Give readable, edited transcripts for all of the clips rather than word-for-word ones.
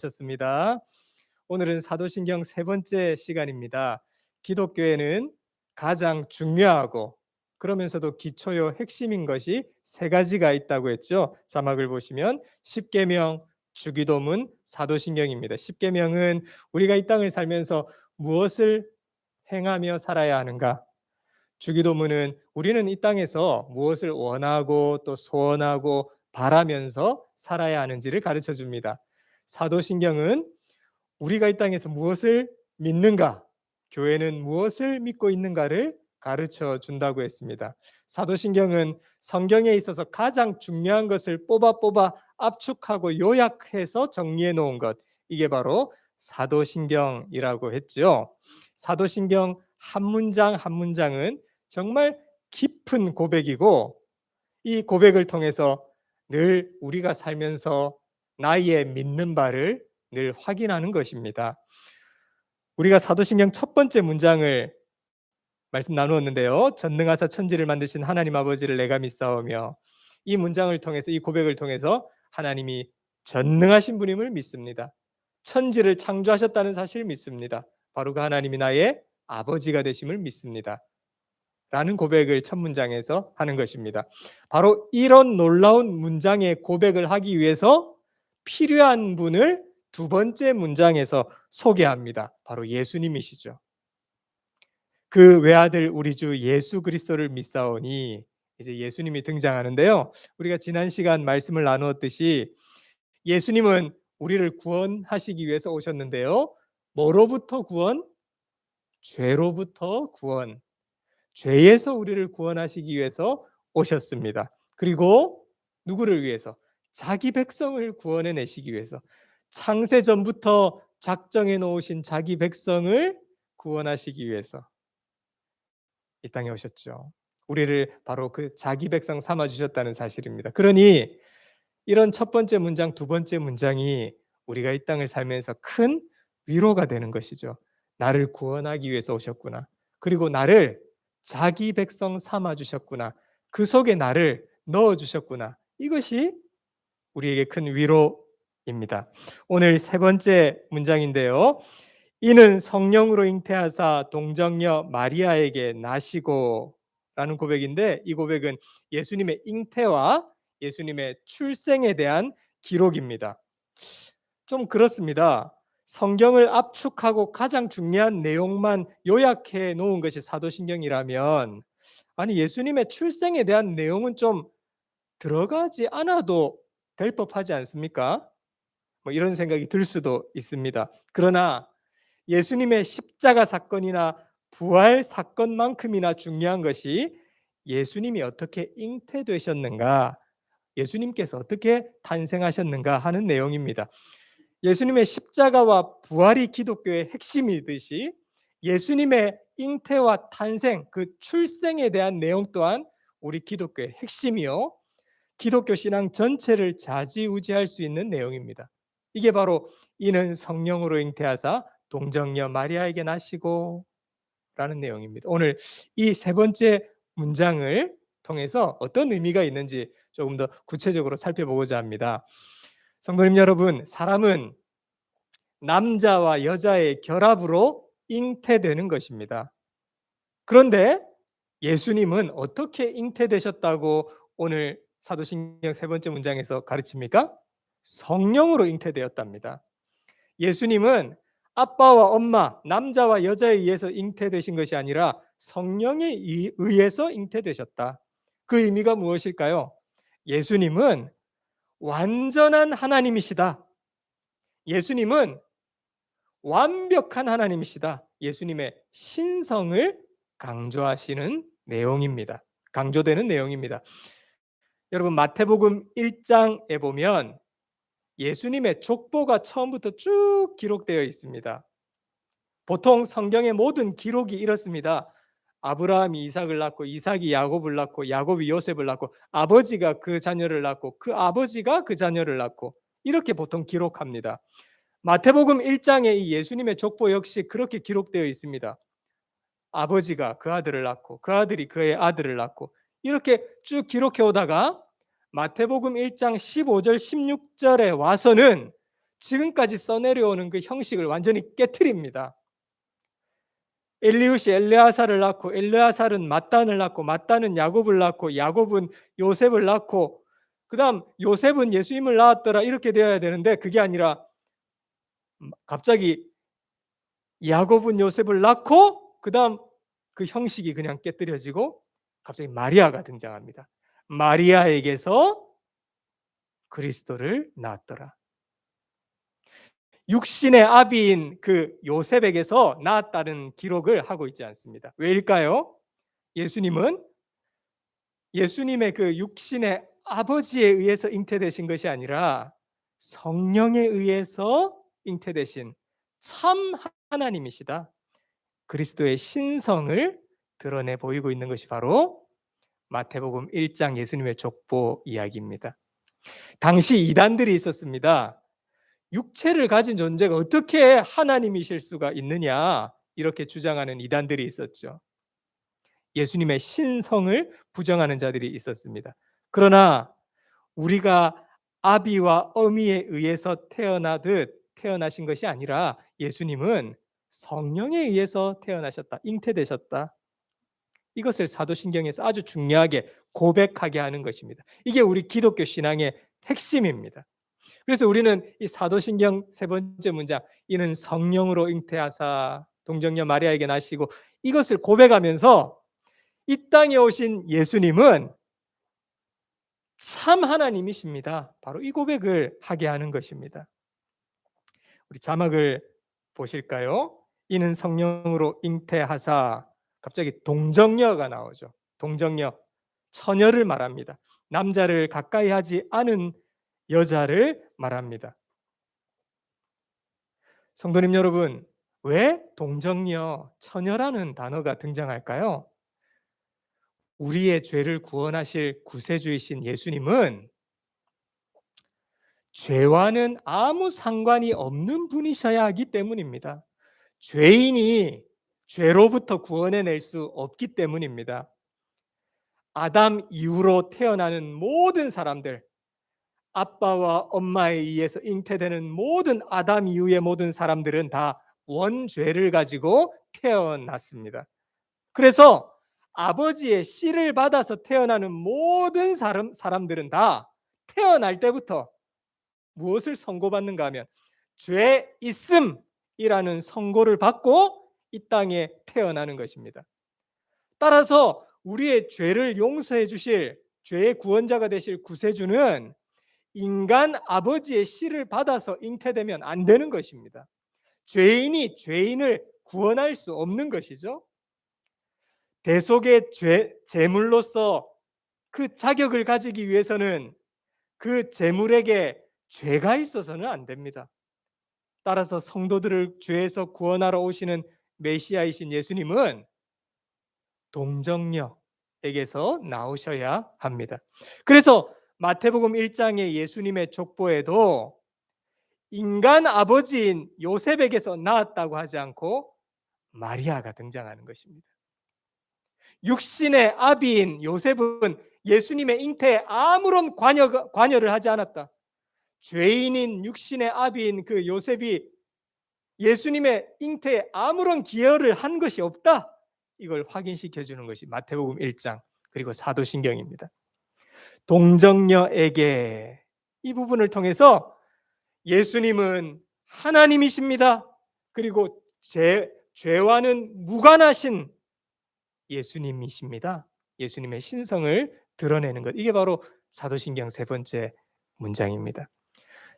셨습니다. 오늘은 사도신경 세 번째 시간입니다. 기독교에는 가장 중요하고 그러면서도 기초요 핵심인 것이 세 가지가 있다고 했죠. 자막을 보시면 십계명, 주기도문, 사도신경입니다. 십계명은 우리가 이 땅을 살면서 무엇을 행하며 살아야 하는가? 주기도문은 우리는 이 땅에서 무엇을 원하고 또 소원하고 바라면서 살아야 하는지를 가르쳐 줍니다. 사도신경은 우리가 이 땅에서 무엇을 믿는가, 교회는 무엇을 믿고 있는가를 가르쳐 준다고 했습니다. 사도신경은 성경에 있어서 가장 중요한 것을 뽑아 압축하고 요약해서 정리해 놓은 것, 이게 바로 사도신경이라고 했죠. 사도신경 한 문장 한 문장은 정말 깊은 고백이고, 이 고백을 통해서 늘 우리가 살면서 나의 믿는 바를 늘 확인하는 것입니다. 우리가 사도신경 첫 번째 문장을 말씀 나누었는데요. 전능하사 천지를 만드신 하나님 아버지를 내가 믿사오며, 이 문장을 통해서, 이 고백을 통해서 하나님이 전능하신 분임을 믿습니다. 천지를 창조하셨다는 사실을 믿습니다. 바로 그 하나님이 나의 아버지가 되심을 믿습니다. 라는 고백을 첫 문장에서 하는 것입니다. 바로 이런 놀라운 문장의 고백을 하기 위해서 필요한 분을 두 번째 문장에서 소개합니다. 바로 예수님이시죠. 그 외아들 우리 주 예수 그리스도를 믿사오니, 이제 예수님이 등장하는데요. 우리가 지난 시간 말씀을 나누었듯이 예수님은 우리를 구원하시기 위해서 오셨는데요. 뭐로부터 구원? 죄로부터 구원. 죄에서 우리를 구원하시기 위해서 오셨습니다. 그리고 누구를 위해서? 자기 백성을 구원해 내시기 위해서, 창세 전부터 작정해 놓으신 자기 백성을 구원하시기 위해서 이 땅에 오셨죠. 우리를 바로 그 자기 백성 삼아 주셨다는 사실입니다. 그러니 이런 첫 번째 문장, 두 번째 문장이 우리가 이 땅을 살면서 큰 위로가 되는 것이죠. 나를 구원하기 위해서 오셨구나. 그리고 나를 자기 백성 삼아 주셨구나. 그 속에 나를 넣어 주셨구나. 이것이 우리에게 큰 위로입니다. 오늘 세 번째 문장인데요. 이는 성령으로 잉태하사 동정녀 마리아에게 나시고, 라는 고백인데, 이 고백은 예수님의 잉태와 예수님의 출생에 대한 기록입니다. 좀 그렇습니다. 성경을 압축하고 가장 중요한 내용만 요약해 놓은 것이 사도신경이라면, 아니 예수님의 출생에 대한 내용은 좀 들어가지 않아도 될 법하지 않습니까? 뭐 이런 생각이 들 수도 있습니다. 그러나 예수님의 십자가 사건이나 부활 사건만큼이나 중요한 것이 예수님이 어떻게 잉태되셨는가, 예수님께서 어떻게 탄생하셨는가 하는 내용입니다. 예수님의 십자가와 부활이 기독교의 핵심이듯이 예수님의 잉태와 탄생, 그 출생에 대한 내용 또한 우리 기독교의 핵심이요, 기독교 신앙 전체를 좌지우지할 수 있는 내용입니다. 이게 바로 이는 성령으로 잉태하사 동정녀 마리아에게 나시고, 라는 내용입니다. 오늘 이 세 번째 문장을 통해서 어떤 의미가 있는지 조금 더 구체적으로 살펴보고자 합니다. 성도님 여러분, 사람은 남자와 여자의 결합으로 잉태되는 것입니다. 그런데 예수님은 어떻게 잉태되셨다고 오늘 사도신경 세 번째 문장에서 가르칩니까? 성령으로 잉태되었답니다. 예수님은 아빠와 엄마, 남자와 여자에 의해서 잉태되신 것이 아니라 성령에 의해서 잉태되셨다. 그 의미가 무엇일까요? 예수님은 완전한 하나님이시다. 예수님은 완벽한 하나님이시다. 예수님의 신성을 강조하시는 내용입니다. 강조되는 내용입니다. 여러분, 마태복음 1장에 보면 예수님의 족보가 처음부터 쭉 기록되어 있습니다. 보통 성경의 모든 기록이 이렇습니다. 아브라함이 이삭을 낳고, 이삭이 야곱을 낳고, 야곱이 요셉을 낳고, 아버지가 그 자녀를 낳고, 그 아버지가 그 자녀를 낳고, 이렇게 보통 기록합니다. 마태복음 1장에 이 예수님의 족보 역시 그렇게 기록되어 있습니다. 아버지가 그 아들을 낳고, 그 아들이 그의 아들을 낳고, 이렇게 쭉 기록해 오다가 마태복음 1장 15절 16절에 와서는 지금까지 써내려오는 그 형식을 완전히 깨트립니다. 엘리웃이 엘레아살을 낳고 엘레아살은 mat단을 낳고 mat단은 야곱을 낳고 야곱은 요셉을 낳고 그다음 요셉은 예수님을 낳았더라 이렇게 되어야 되는데 그게 아니라 갑자기 야곱은 요셉을 낳고 그다음 그 형식이 그냥 깨뜨려지고 갑자기 마리아가 등장합니다. 마리아에게서 그리스도를 낳았더라. 육신의 아비인 그 요셉에게서 낳았다는 기록을 하고 있지 않습니다. 왜일까요? 예수님의 그 육신의 아버지에 의해서 잉태되신 것이 아니라 성령에 의해서 잉태되신 참 하나님이시다. 그리스도의 신성을 드러내 보이고 있는 것이 바로 마태복음 1장 예수님의 족보 이야기입니다. 당시 이단들이 있었습니다. 육체를 가진 존재가 어떻게 하나님이실 수가 있느냐 이렇게 주장하는 이단들이 있었죠. 예수님의 신성을 부정하는 자들이 있었습니다. 그러나 우리가 아비와 어미에 의해서 태어나신 것이 아니라 예수님은 성령에 의해서 태어나셨다, 잉태되셨다. 이것을 사도신경에서 아주 중요하게 고백하게 하는 것입니다. 이게 우리 기독교 신앙의 핵심입니다. 그래서 우리는 이 사도신경 세 번째 문장, 이는 성령으로 잉태하사 동정녀 마리아에게 나시고, 이것을 고백하면서 이 땅에 오신 예수님은 참 하나님이십니다. 바로 이 고백을 하게 하는 것입니다. 우리 자막을 보실까요? 이는 성령으로 잉태하사, 갑자기 동정녀가 나오죠. 동정녀, 처녀를 말합니다. 남자를 가까이 하지 않은 여자를 말합니다. 성도님 여러분, 왜 동정녀, 처녀라는 단어가 등장할까요? 우리의 죄를 구원하실 구세주이신 예수님은 죄와는 아무 상관이 없는 분이셔야 하기 때문입니다. 죄인이 죄로부터 구원해낼 수 없기 때문입니다. 아담 이후로 태어나는 모든 사람들, 아빠와 엄마에 의해서 잉태되는 모든 아담 이후의 모든 사람들은 다 원죄를 가지고 태어났습니다. 그래서 아버지의 씨를 받아서 태어나는 모든 사람들은 다 태어날 때부터 무엇을 선고받는가 하면 죄 있음이라는 선고를 받고 이 땅에 태어나는 것입니다. 따라서 우리의 죄를 용서해 주실, 죄의 구원자가 되실 구세주는 인간 아버지의 씨를 받아서 잉태되면 안 되는 것입니다. 죄인이 죄인을 구원할 수 없는 것이죠. 대속의 제물로서 그 자격을 가지기 위해서는 그 제물에게 죄가 있어서는 안 됩니다. 따라서 성도들을 죄에서 구원하러 오시는 메시아이신 예수님은 동정녀에게서 나오셔야 합니다. 그래서 마태복음 1장의 예수님의 족보에도 인간 아버지인 요셉에게서 나왔다고 하지 않고 마리아가 등장하는 것입니다. 육신의 아비인 요셉은 예수님의 잉태에 아무런 관여를 하지 않았다. 죄인인 육신의 아비인 그 요셉이 예수님의 잉태에 아무런 기여를 한 것이 없다. 이걸 확인시켜 주는 것이 마태복음 1장 그리고 사도신경입니다. 동정녀에게, 이 부분을 통해서 예수님은 하나님이십니다. 그리고 죄와는 무관하신 예수님이십니다. 예수님의 신성을 드러내는 것, 이게 바로 사도신경 세 번째 문장입니다.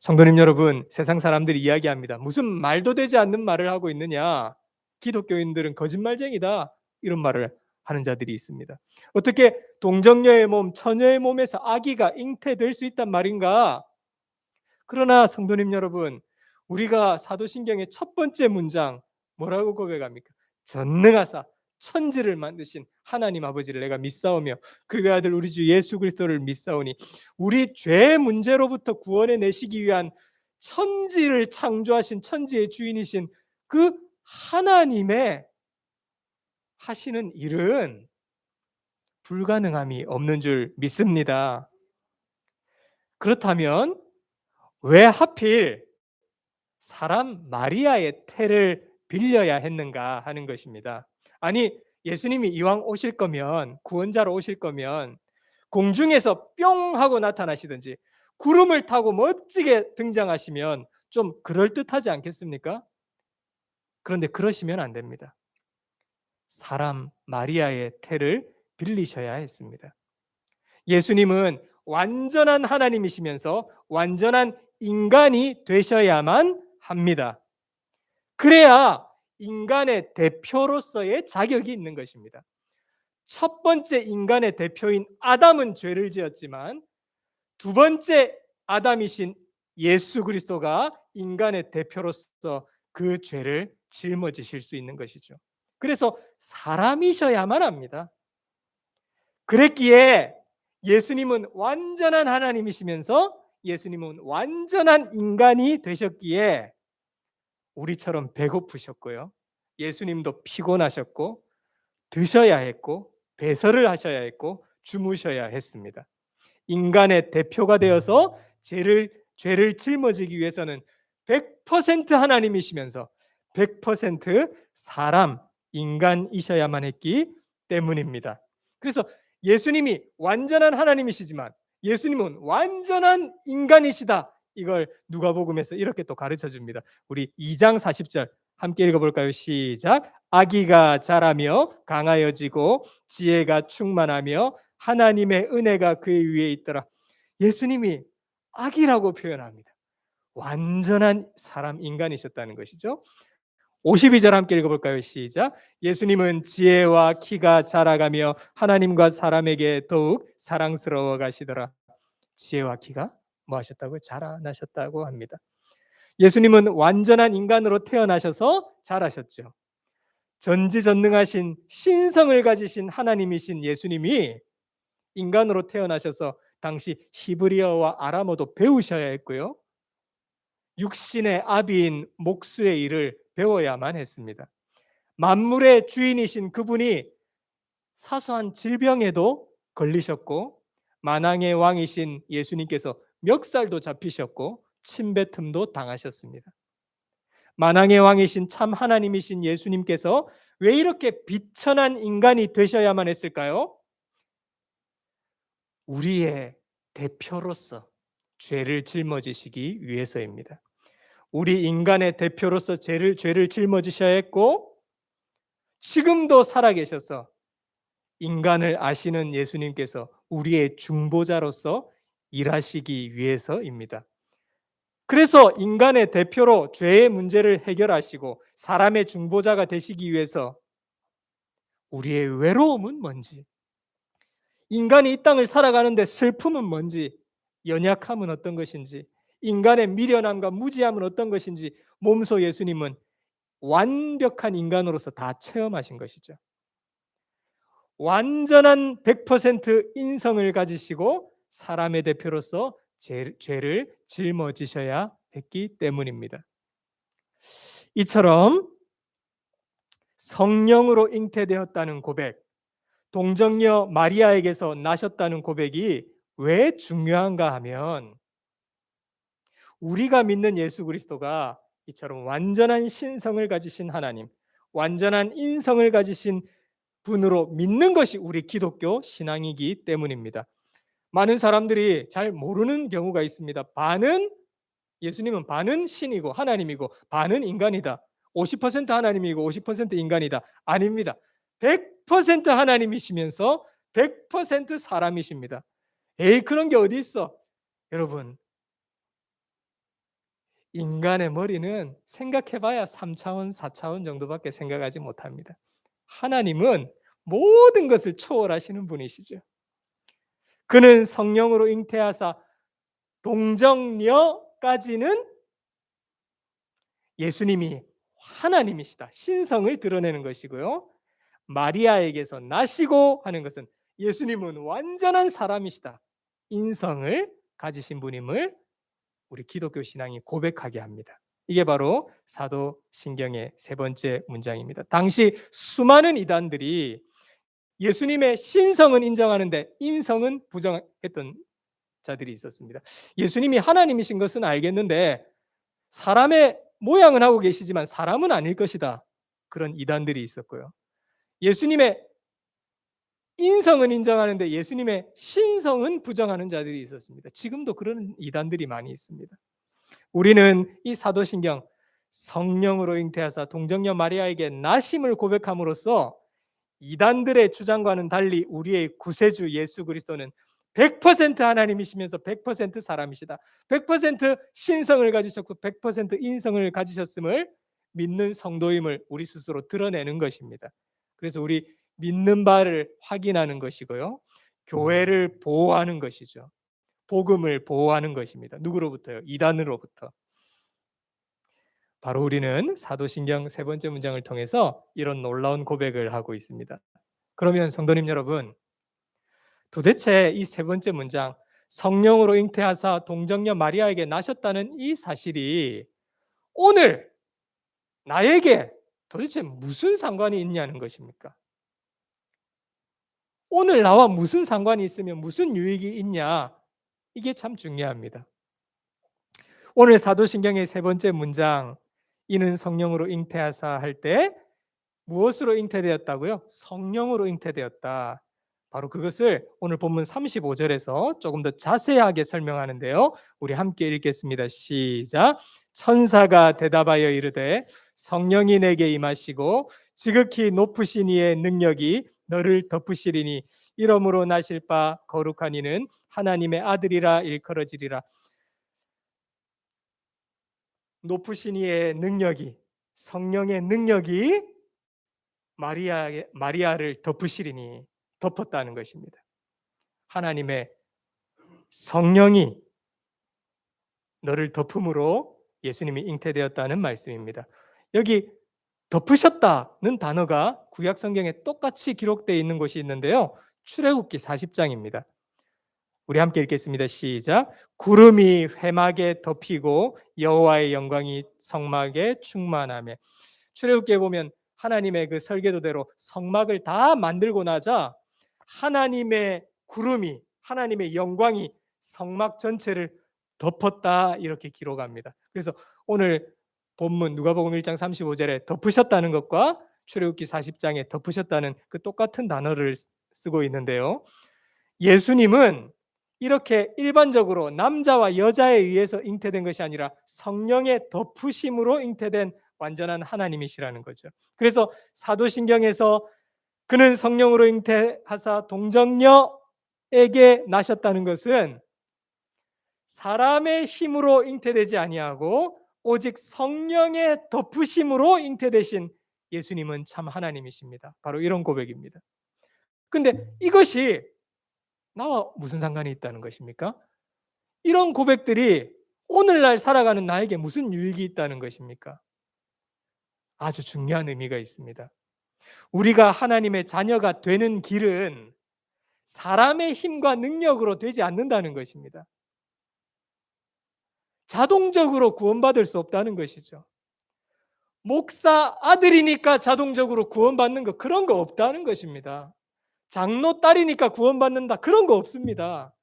성도님 여러분, 세상 사람들이 이야기합니다. 무슨 말도 되지 않는 말을 하고 있느냐, 기독교인들은 거짓말쟁이다, 이런 말을 하는 자들이 있습니다. 어떻게 동정녀의 몸, 처녀의 몸에서 아기가 잉태될 수 있단 말인가? 그러나 성도님 여러분, 우리가 사도신경의 첫 번째 문장 뭐라고 고백합니까? 전능하사 천지를 만드신 하나님 아버지를 내가 믿사오며 그의 아들 우리 주 예수 그리스도를 믿사오니, 우리 죄 문제로부터 구원해 내시기 위한 천지를 창조하신 천지의 주인이신 그 하나님의 하시는 일은 불가능함이 없는 줄 믿습니다. 그렇다면 왜 하필 사람 마리아의 태를 빌려야 했는가 하는 것입니다. 아니, 예수님이 이왕 오실 거면, 구원자로 오실 거면 공중에서 뿅 하고 나타나시든지 구름을 타고 멋지게 등장하시면 좀 그럴듯하지 않겠습니까? 그런데 그러시면 안 됩니다. 사람 마리아의 태를 빌리셔야 했습니다. 예수님은 완전한 하나님이시면서 완전한 인간이 되셔야만 합니다. 그래야 인간의 대표로서의 자격이 있는 것입니다. 첫 번째 인간의 대표인 아담은 죄를 지었지만 두 번째 아담이신 예수 그리스도가 인간의 대표로서 그 죄를 짊어지실 수 있는 것이죠. 그래서 사람이셔야만 합니다. 그랬기에 예수님은 완전한 하나님이시면서 예수님은 완전한 인간이 되셨기에 우리처럼 배고프셨고요. 예수님도 피곤하셨고 드셔야 했고 배설을 하셔야 했고 주무셔야 했습니다. 인간의 대표가 되어서 죄를 짊어지기 위해서는 100% 하나님이시면서 100% 사람, 인간이셔야만 했기 때문입니다. 그래서 예수님이 완전한 하나님이시지만 예수님은 완전한 인간이시다. 이걸 누가복음에서 이렇게 또 가르쳐 줍니다. 우리 2장 40절 함께 읽어볼까요? 시작. 아기가 자라며 강하여지고 지혜가 충만하며 하나님의 은혜가 그 위에 있더라. 예수님이 아기라고 표현합니다. 완전한 사람, 인간이셨다는 것이죠. 52절 함께 읽어볼까요? 시작. 예수님은 지혜와 키가 자라가며 하나님과 사람에게 더욱 사랑스러워 가시더라. 지혜와 키가 뭐 하셨다고요? 자라나셨다고 합니다. 예수님은 완전한 인간으로 태어나셔서 자라셨죠. 전지전능하신 신성을 가지신 하나님이신 예수님이 인간으로 태어나셔서 당시 히브리어와 아람어도 배우셔야 했고요. 육신의 아비인 목수의 일을 배워야만 했습니다. 만물의 주인이신 그분이 사소한 질병에도 걸리셨고 만왕의 왕이신 예수님께서 멱살도 잡히셨고 침뱉음도 당하셨습니다. 만왕의 왕이신 참 하나님이신 예수님께서 왜 이렇게 비천한 인간이 되셔야만 했을까요? 우리의 대표로서 죄를 짊어지시기 위해서입니다. 우리 인간의 대표로서 죄를 짊어지셔야 했고 지금도 살아계셔서 인간을 아시는 예수님께서 우리의 중보자로서 일하시기 위해서입니다. 그래서 인간의 대표로 죄의 문제를 해결하시고 사람의 중보자가 되시기 위해서 우리의 외로움은 뭔지, 인간이 이 땅을 살아가는데 슬픔은 뭔지, 연약함은 어떤 것인지, 인간의 미련함과 무지함은 어떤 것인지 몸소 예수님은 완벽한 인간으로서 다 체험하신 것이죠. 완전한 100% 인성을 가지시고 사람의 대표로서 죄를 짊어지셔야 했기 때문입니다. 이처럼 성령으로 잉태되었다는 고백, 동정녀 마리아에게서 나셨다는 고백이 왜 중요한가 하면 우리가 믿는 예수 그리스도가 이처럼 완전한 신성을 가지신 하나님, 완전한 인성을 가지신 분으로 믿는 것이 우리 기독교 신앙이기 때문입니다. 많은 사람들이 잘 모르는 경우가 있습니다. 예수님은 반은 신이고 하나님이고 반은 인간이다. 50% 하나님이고 50% 인간이다. 아닙니다. 100% 하나님이시면서 100% 사람이십니다. 그런 게 어디 있어? 여러분, 인간의 머리는 생각해봐야 3차원, 4차원 정도밖에 생각하지 못합니다. 하나님은 모든 것을 초월하시는 분이시죠. 그는 성령으로 잉태하사 동정녀까지는 예수님이 하나님이시다. 신성을 드러내는 것이고요. 마리아에게서 나시고 하는 것은 예수님은 완전한 사람이시다. 인성을 가지신 분임을 우리 기독교 신앙이 고백하게 합니다. 이게 바로 사도신경의 세 번째 문장입니다. 당시 수많은 이단들이 예수님의 신성은 인정하는데 인성은 부정했던 자들이 있었습니다. 예수님이 하나님이신 것은 알겠는데 사람의 모양은 하고 계시지만 사람은 아닐 것이다. 그런 이단들이 있었고요. 예수님의 인성은 인정하는데 예수님의 신성은 부정하는 자들이 있었습니다. 지금도 그런 이단들이 많이 있습니다. 우리는 이 사도신경 성령으로 잉태하사 동정녀 마리아에게 나심을 고백함으로써 이단들의 주장과는 달리 우리의 구세주 예수 그리스도는 100% 하나님이시면서 100% 사람이시다. 100% 신성을 가지셨고 100% 인성을 가지셨음을 믿는 성도임을 우리 스스로 드러내는 것입니다. 그래서 우리 믿는 바를 확인하는 것이고요. 교회를 보호하는 것이죠. 복음을 보호하는 것입니다. 누구로부터요? 이단으로부터. 바로 우리는 사도신경 세 번째 문장을 통해서 이런 놀라운 고백을 하고 있습니다. 그러면 성도님 여러분, 도대체 이 세 번째 문장 성령으로 잉태하사 동정녀 마리아에게 나셨다는 이 사실이 오늘 나에게 도대체 무슨 상관이 있냐는 것입니까? 오늘 나와 무슨 상관이 있으면 무슨 유익이 있냐? 이게 참 중요합니다. 오늘 사도신경의 세 번째 문장 이는 성령으로 잉태하사 할 때 무엇으로 잉태되었다고요? 성령으로 잉태되었다. 바로 그것을 오늘 본문 35절에서 조금 더 자세하게 설명하는데요. 우리 함께 읽겠습니다. 시작. 천사가 대답하여 이르되 성령이 내게 임하시고 지극히 높으신 이의 능력이 너를 덮으시리니 이러므로 나실 바 거룩한 이는 하나님의 아들이라 일컬어지리라. 높으신 이의 능력이, 성령의 능력이 마리아를 덮으시리니, 덮었다는 것입니다. 하나님의 성령이 너를 덮음으로 예수님이 잉태되었다는 말씀입니다. 여기 덮으셨다는 단어가 구약 성경에 똑같이 기록되어 있는 곳이 있는데요. 출애굽기 40장입니다. 우리 함께 읽겠습니다. 시작. 구름이 회막에 덮이고 여호와의 영광이 성막에 충만하며. 출애굽기에 보면 하나님의 그 설계도대로 성막을 다 만들고 나자 하나님의 구름이, 하나님의 영광이 성막 전체를 덮었다 이렇게 기록합니다. 그래서 오늘 본문 누가복음 1장 35절에 덮으셨다는 것과 출애굽기 40장에 덮으셨다는 그 똑같은 단어를 쓰고 있는데요. 예수님은 이렇게 일반적으로 남자와 여자에 의해서 잉태된 것이 아니라 성령의 덮으심으로 잉태된 완전한 하나님이시라는 거죠. 그래서 사도신경에서 그는 성령으로 잉태하사 동정녀에게 나셨다는 것은 사람의 힘으로 잉태되지 아니하고 오직 성령의 덮으심으로 잉태되신 예수님은 참 하나님이십니다. 바로 이런 고백입니다. 근데 이것이 나와 무슨 상관이 있다는 것입니까? 이런 고백들이 오늘날 살아가는 나에게 무슨 유익이 있다는 것입니까? 아주 중요한 의미가 있습니다. 우리가 하나님의 자녀가 되는 길은 사람의 힘과 능력으로 되지 않는다는 것입니다. 자동적으로 구원받을 수 없다는 것이죠. 목사 아들이니까 자동적으로 구원받는 거 그런 거 없다는 것입니다. 장로 딸이니까 구원받는다 그런 거 없습니다.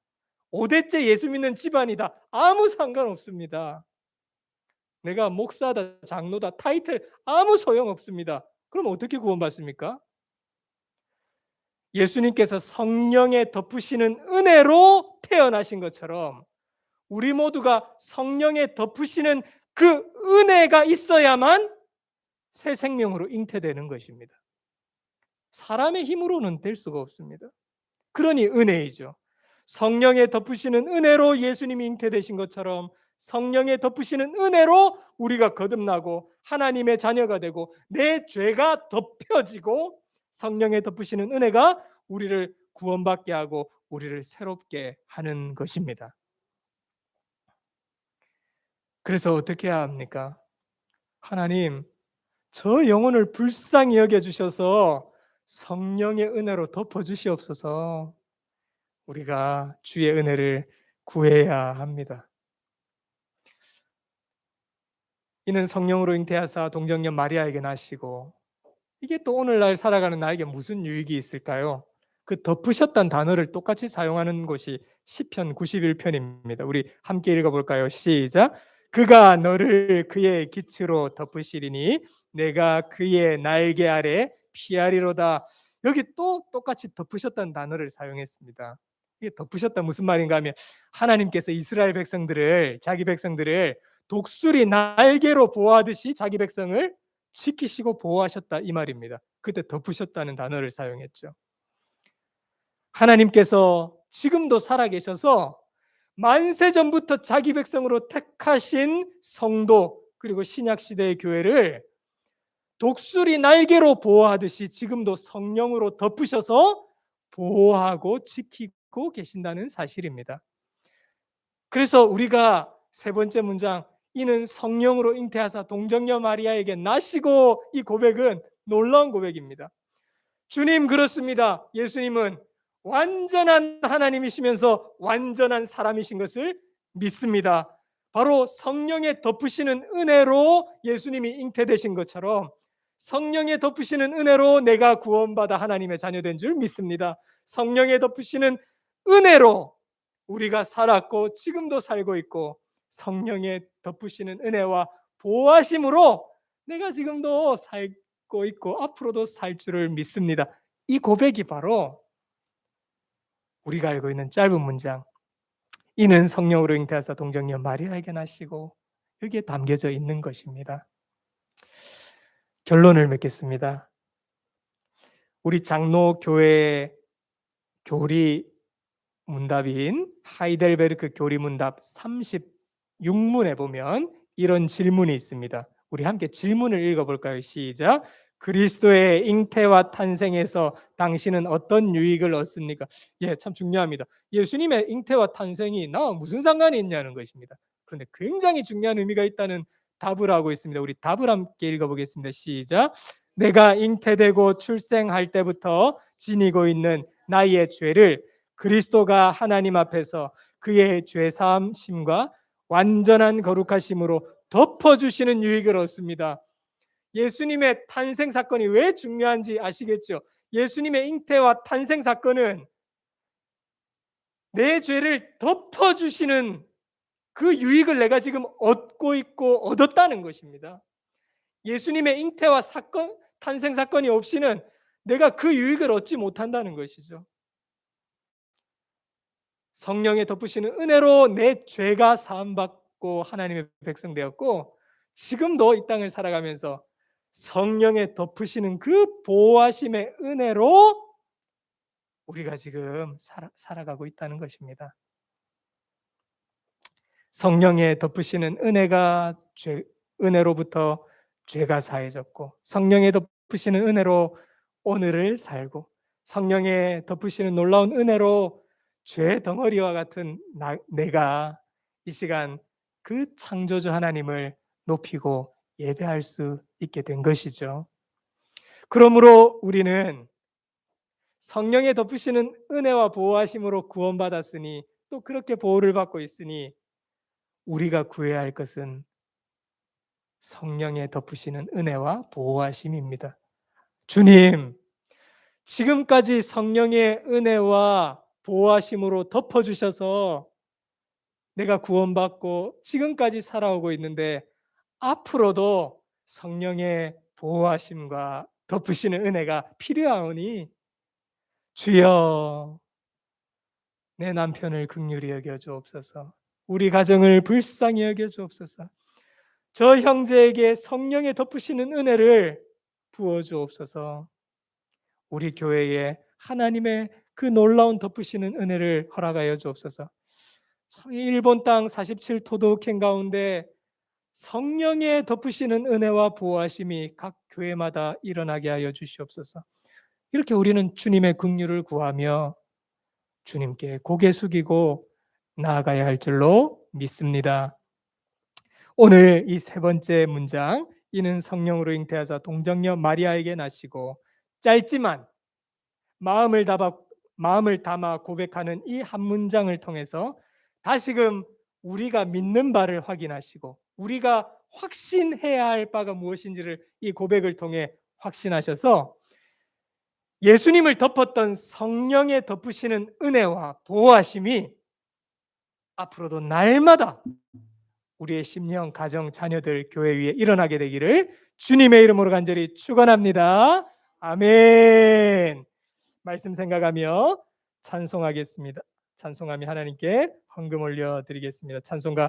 5대째 예수 믿는 집안이다 아무 상관없습니다. 내가 목사다 장로다 타이틀 아무 소용없습니다. 그럼 어떻게 구원받습니까? 예수님께서 성령에 덮으시는 은혜로 태어나신 것처럼 우리 모두가 성령에 덮으시는 그 은혜가 있어야만 새 생명으로 잉태되는 것입니다. 사람의 힘으로는 될 수가 없습니다. 그러니 은혜이죠. 성령에 덮으시는 은혜로 예수님이 잉태되신 것처럼 성령에 덮으시는 은혜로 우리가 거듭나고 하나님의 자녀가 되고 내 죄가 덮여지고 성령에 덮으시는 은혜가 우리를 구원받게 하고 우리를 새롭게 하는 것입니다. 그래서 어떻게 해야 합니까? 하나님, 저 영혼을 불쌍히 여겨주셔서 성령의 은혜로 덮어주시옵소서. 우리가 주의 은혜를 구해야 합니다. 이는 성령으로 잉태하사 동정녀 마리아에게 나시고 이게 또 오늘날 살아가는 나에게 무슨 유익이 있을까요? 그 덮으셨다는 단어를 똑같이 사용하는 곳이 시편 91편입니다. 우리 함께 읽어볼까요? 시작. 그가 너를 그의 기츠로 덮으시리니 내가 그의 날개 아래 피하리로다. 여기 또 똑같이 덮으셨다는 단어를 사용했습니다. 이게 덮으셨다 무슨 말인가 하면 하나님께서 이스라엘 백성들을, 자기 백성들을 독수리 날개로 보호하듯이 자기 백성을 지키시고 보호하셨다 이 말입니다. 그때 덮으셨다는 단어를 사용했죠. 하나님께서 지금도 살아계셔서 만세 전부터 자기 백성으로 택하신 성도, 그리고 신약 시대의 교회를 독수리 날개로 보호하듯이 지금도 성령으로 덮으셔서 보호하고 지키고 계신다는 사실입니다. 그래서 우리가 세 번째 문장, 이는 성령으로 잉태하사 동정녀 마리아에게 나시고, 이 고백은 놀라운 고백입니다. 주님 그렇습니다. 예수님은 완전한 하나님이시면서 완전한 사람이신 것을 믿습니다. 바로 성령의 덮으시는 은혜로 예수님이 잉태되신 것처럼 성령의 덮으시는 은혜로 내가 구원받아 하나님의 자녀된 줄 믿습니다. 성령의 덮으시는 은혜로 우리가 살았고 지금도 살고 있고, 성령의 덮으시는 은혜와 보호하심으로 내가 지금도 살고 있고 앞으로도 살 줄을 믿습니다. 이 고백이 바로 우리가 알고 있는 짧은 문장, 이는 성령으로 잉태하사 동정녀 마리아에게 나시고, 여기에 담겨져 있는 것입니다. 결론을 맺겠습니다. 우리 장로교회의 교리 문답인 하이델베르크 교리 문답 36문에 보면 이런 질문이 있습니다. 우리 함께 질문을 읽어볼까요? 시작. 그리스도의 잉태와 탄생에서 당신은 어떤 유익을 얻습니까? 예, 참 중요합니다. 예수님의 잉태와 탄생이 나와 무슨 상관이 있냐는 것입니다. 그런데 굉장히 중요한 의미가 있다는 답을 하고 있습니다. 우리 답을 함께 읽어보겠습니다. 시작. 내가 잉태되고 출생할 때부터 지니고 있는 나의 죄를 그리스도가 하나님 앞에서 그의 죄사함심과 완전한 거룩하심으로 덮어주시는 유익을 얻습니다. 예수님의 탄생 사건이 왜 중요한지 아시겠죠? 예수님의 잉태와 탄생 사건은 내 죄를 덮어주시는 그 유익을 내가 지금 얻고 있고 얻었다는 것입니다. 예수님의 잉태와 사건, 탄생 사건이 없이는 내가 그 유익을 얻지 못한다는 것이죠. 성령의 덮으시는 은혜로 내 죄가 사함받고 하나님의 백성 되었고, 지금도 이 땅을 살아가면서 성령의 덮으시는 그 보호하심의 은혜로 우리가 지금 살아가고 있다는 것입니다. 성령의 덮으시는 은혜가 은혜로부터 죄가 사해졌고, 성령의 덮으시는 은혜로 오늘을 살고, 성령의 덮으시는 놀라운 은혜로 죄 덩어리와 같은 내가 이 시간 그 창조주 하나님을 높이고 예배할 수 있게 된 것이죠. 그러므로 우리는 성령의 덮으시는 은혜와 보호하심으로 구원받았으니, 또 그렇게 보호를 받고 있으니 우리가 구해야 할 것은 성령의 덮으시는 은혜와 보호하심입니다. 주님, 지금까지 성령의 은혜와 보호하심으로 덮어주셔서 내가 구원받고 지금까지 살아오고 있는데, 앞으로도 성령의 보호하심과 덮으시는 은혜가 필요하오니 주여 내 남편을 긍휼히 여겨 주옵소서, 우리 가정을 불쌍히 여겨 주옵소서, 저 형제에게 성령의 덮으시는 은혜를 부어 주옵소서, 우리 교회에 하나님의 그 놀라운 덮으시는 은혜를 허락하여 주옵소서. 일본 땅 47도독행 가운데 성령의 덮으시는 은혜와 보호하심이 각 교회마다 일어나게 하여 주시옵소서. 이렇게 우리는 주님의 긍휼을 구하며 주님께 고개 숙이고 나아가야 할 줄로 믿습니다. 오늘 이 세 번째 문장, 이는 성령으로 잉태하사 동정녀 마리아에게 나시고, 짧지만 마음을 담아 고백하는 이 한 문장을 통해서 다시금 우리가 믿는 바를 확인하시고 우리가 확신해야 할 바가 무엇인지를 이 고백을 통해 확신하셔서 예수님을 덮었던 성령의 덮으시는 은혜와 보호하심이 앞으로도 날마다 우리의 심령, 가정, 자녀들, 교회 위에 일어나게 되기를 주님의 이름으로 간절히 축원합니다. 아멘. 말씀 생각하며 찬송하겠습니다. 찬송하며 하나님께 헌금 올려 드리겠습니다. 찬송가